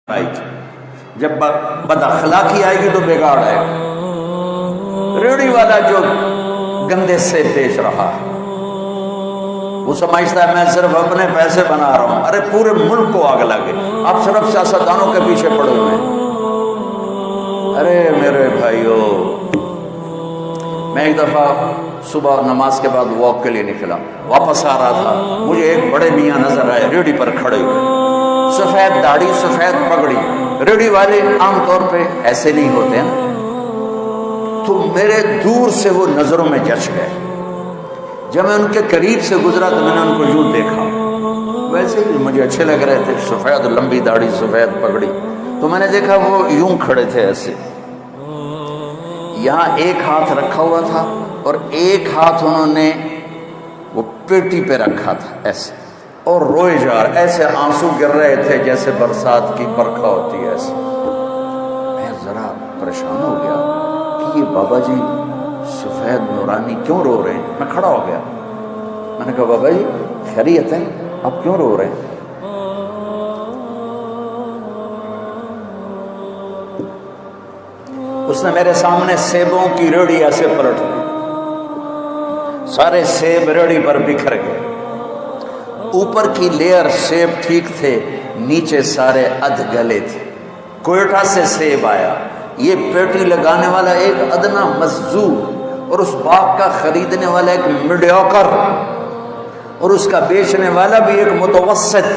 آئی جب بد اخلاقی آئے گی تو بگاڑ آئے گا۔ ریڑھی والا جو گندے سے پیش رہا ہے وہ سمجھتا ہے میں صرف اپنے پیسے بنا رہا ہوں، ارے پورے ملک کو آگ لگے، آپ صرف سیاستدانوں کے پیچھے پڑے ہوئے ہیں۔ ارے میرے بھائیو، میں ایک دفعہ صبح نماز کے بعد واک کے لیے نکلا، واپس آ رہا تھا، مجھے ایک بڑے میاں نظر آئے ریڑھی پر کھڑے ہوئے، سفید داڑھی سفید پگڑی۔ ریڑھی والے عام طور پہ ایسے نہیں ہوتے ہیں، تو میرے دور سے وہ نظروں میں جچ گئے۔ جب میں ان کے قریب سے گزرا تو میں نے ان کو یوں دیکھا، ویسے بھی مجھے اچھے لگ رہے تھے، سفید لمبی داڑھی سفید پگڑی، تو میں نے دیکھا وہ یوں کھڑے تھے ایسے، یہاں ایک ہاتھ رکھا ہوا تھا اور ایک ہاتھ انہوں نے وہ پیٹی پہ رکھا تھا ایسے، اور روئے جا رہے، ایسے آنسو گر رہے تھے جیسے برسات کی برکھا ہوتی ہے ایسے۔ میں ذرا پریشان ہو گیا کہ یہ بابا جی سفید نورانی کیوں رو رہے ہیں؟ میں کھڑا ہو گیا، میں نے کہا بابا جی خیریت ہے، آپ کیوں رو رہے ہیں؟ اس نے میرے سامنے سیبوں کی ریڑھی ایسے پلٹ دی، سارے سیب ریڑھی پر بکھر گئے، اوپر کی لیئر سیب ٹھیک تھے، نیچے سارے ادھ گلے تھے۔ کوئٹہ سے سیب آیا، یہ پیٹی لگانے والا ایک ادنا مزدور اور اس باغ کا خریدنے والا ایک میڈیوکر اور اس کا بیچنے والا بھی ایک متوسط،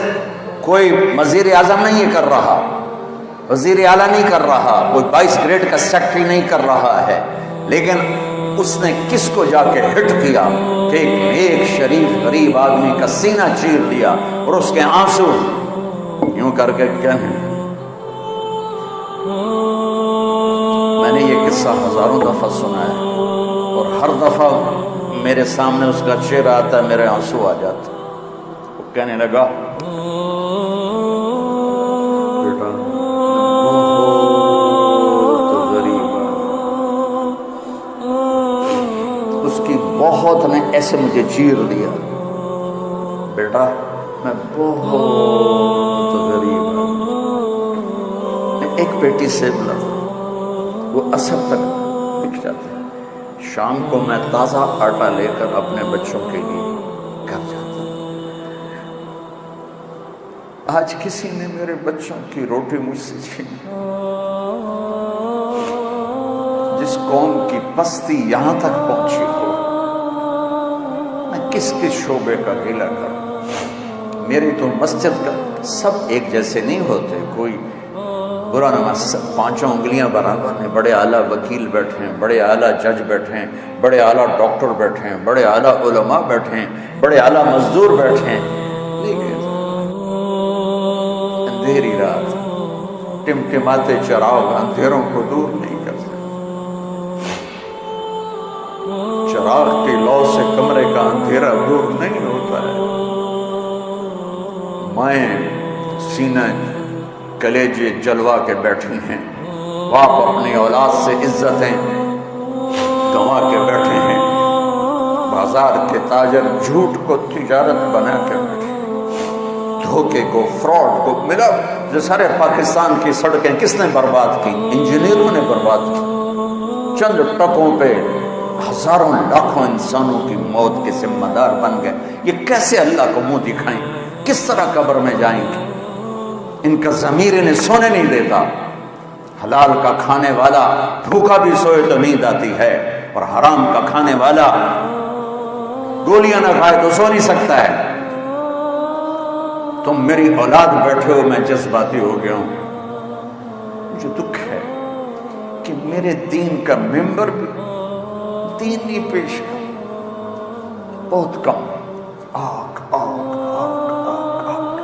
کوئی وزیر اعظم نہیں کر رہا، وزیر اعلیٰ نہیں کر رہا، کوئی 22 گریڈ کا سیکٹری نہیں کر رہا ہے، لیکن اس نے کس کو جا کے ہٹ کیا کہ ایک شریف غریب آدمی کا سینہ چیر دیا اور اس کے آنسو یوں کر کے کہنے۔ میں نے یہ قصہ ہزاروں دفعہ سنا ہے اور ہر دفعہ میرے سامنے اس کا چہرہ آتا ہے، میرے آنسو آ جاتے۔ وہ کہنے لگا بیٹا بہت نے ایسے مجھے چیر دیا، بیٹا میں بہت غریب ہوں، میں ایک پیٹی سے ملا، وہ عصر تک بک جاتے ہیں، شام کو میں تازہ آٹا لے کر اپنے بچوں کے لیے گھر جاتا ہوں۔ آج کسی نے میرے بچوں کی روٹی مجھ سے چھین، جس قوم کی پستی یہاں تک پہنچی ہو، کس کس شعبے کا گلہ کروں؟ میری تو مسجد کا سب ایک جیسے نہیں ہوتے، کوئی برا نہ، پانچوں انگلیاں برابر ہیں، بڑے اعلیٰ وکیل بیٹھے ہیں، بڑے اعلیٰ جج بیٹھے ہیں، بڑے اعلیٰ ڈاکٹر بیٹھے ہیں، بڑے اعلیٰ علماء بیٹھے ہیں، بڑے اعلیٰ مزدور بیٹھے ہیں، لیکن اندھیری رات ٹمٹماتے چراغ اندھیروں کو دور نہیں کر سکتے، چراغ کی لو سے کمرے کا اندھیرا دور نہیں ہوتا ہے۔ مائیں سینہ کلیجے جلوا کے بیٹھی ہیں، باپ اپنی اولاد سے عزتیں گنوا کے بیٹھے ہیں، بازار کے تاجر جھوٹ کو تجارت بنا کے بیٹھے، دھوکے کو فراڈ کو ملا۔ جو سارے پاکستان کی سڑکیں کس نے برباد کی؟ انجینئروں نے برباد کی، چند ٹکوں پہ ہزاروں لاکھوں انسانوں کی موت کے ذمہ دار بن گئے۔ یہ کیسے اللہ کو منہ دکھائیں؟ کس طرح قبر میں جائیں گے؟ ان کا ضمیر انہیں سونے نہیں دیتا۔ حلال کا کھانے والا بھوکا بھی سوئے تو نیند آتی ہے، اور حرام کا کھانے والا گولیاں نہ کھائے تو سو نہیں سکتا ہے۔ تم میری اولاد بیٹھے ہو، میں جذباتی ہو گیا ہوں۔ مجھے دکھ ہے کہ میرے دین کا ممبر بھی دینی پیش کر بہت کم، آگ آگ آگ آگ آگ۔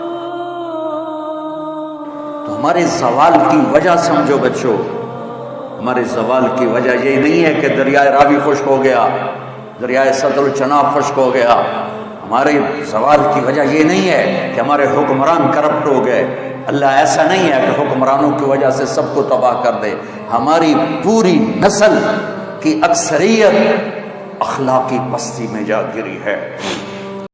تو ہمارے زوال کی وجہ سمجھو بچوں، ہمارے زوال کی وجہ یہ نہیں ہے کہ دریائے راوی خشک ہو گیا، دریائے سد الجناب خشک ہو گیا، ہمارے زوال کی وجہ یہ نہیں ہے کہ ہمارے حکمران کرپٹ ہو گئے۔ اللہ ایسا نہیں ہے کہ حکمرانوں کی وجہ سے سب کو تباہ کر دے، ہماری پوری نسل کی اکثریت اخلاقی پستی میں جا گری ہے۔